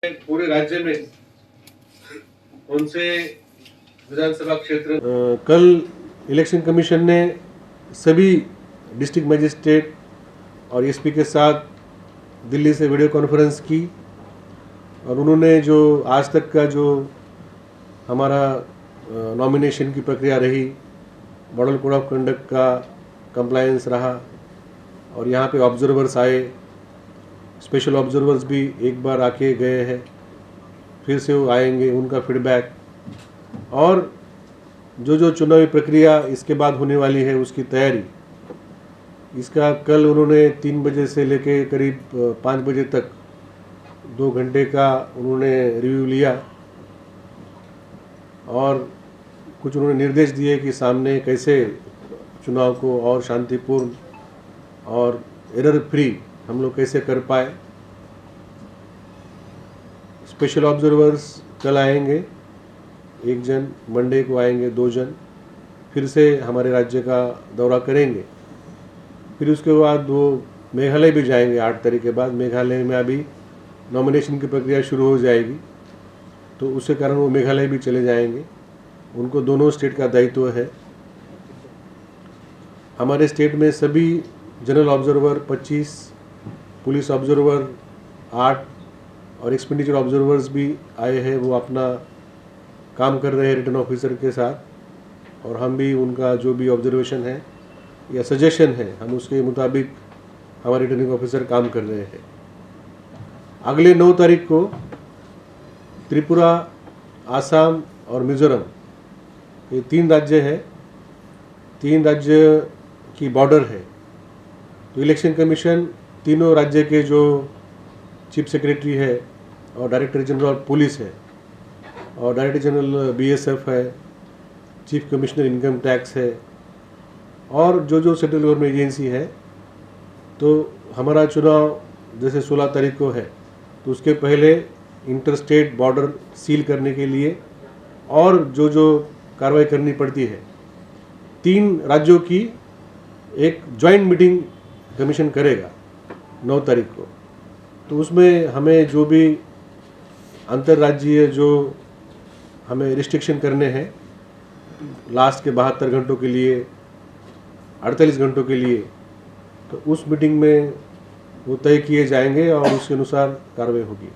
पूरे राज्य में कौन से विधानसभा क्षेत्र कल इलेक्शन कमीशन ने सभी डिस्ट्रिक्ट मजिस्ट्रेट और एसपी के साथ दिल्ली से वीडियो कॉन्फ्रेंस की और उन्होंने जो आज तक का जो हमारा नॉमिनेशन की प्रक्रिया रही, मॉडल कोड ऑफ कंडक्ट का कंप्लायंस रहा और यहाँ पे ऑब्जर्वर्स आए, स्पेशल ऑब्जर्वर्स भी एक बार आके गए हैं, फिर से वो आएंगे, उनका फीडबैक और जो जो चुनावी प्रक्रिया इसके बाद होने वाली है उसकी तैयारी, इसका कल उन्होंने 3 बजे से लेके करीब 5 बजे तक 2 घंटे का उन्होंने रिव्यू लिया और कुछ उन्होंने निर्देश दिए कि सामने कैसे चुनाव को और शांतिपूर्ण और एरर फ्री हम लोग कैसे कर पाए। स्पेशल ऑब्जर्वर्स कल आएंगे 1 जन, मंडे को आएंगे 2 जन, फिर से हमारे राज्य का दौरा करेंगे। फिर उसके बाद वो मेघालय भी जाएंगे 8 तारीख के बाद। मेघालय में अभी नॉमिनेशन की प्रक्रिया शुरू हो जाएगी, तो उसके कारण वो मेघालय भी चले जाएंगे। उनको दोनों स्टेट का दायित्व है। हमारे स्टेट में सभी जनरल ऑब्जर्वर 25, पुलिस ऑब्जर्वर 8 और एक्सपेंडिचर ऑब्जर्वर्स भी आए हैं। वो अपना काम कर रहे हैं रिटर्न ऑफिसर के साथ और हम भी उनका जो भी ऑब्जर्वेशन है या सजेशन है हम उसके मुताबिक हमारे रिटर्निंग ऑफिसर काम कर रहे हैं। अगले 9 तारीख को त्रिपुरा, आसाम और मिजोरम, ये 3 राज्य है, 3 राज्य की बॉर्डर है। तो इलेक्शन कमीशन तीनों राज्य के जो चीफ सेक्रेटरी है और डायरेक्टर जनरल पुलिस है और डायरेक्टर जनरल बीएसएफ है, चीफ कमिश्नर इनकम टैक्स है और जो जो सेंट्रल गवर्नमेंट एजेंसी है, तो हमारा चुनाव जैसे 16 तारीख को है तो उसके पहले इंटरस्टेट बॉर्डर सील करने के लिए और जो जो कार्रवाई करनी पड़ती है, 3 राज्यों की एक जॉइंट मीटिंग कमीशन करेगा 9 तारीख को। तो उसमें हमें जो भी अंतर्राज्यीय जो हमें रिस्ट्रिक्शन करने हैं लास्ट के 72 घंटों के लिए, 48 घंटों के लिए, तो उस मीटिंग में वो तय किए जाएंगे और उसके अनुसार कार्रवाई होगी।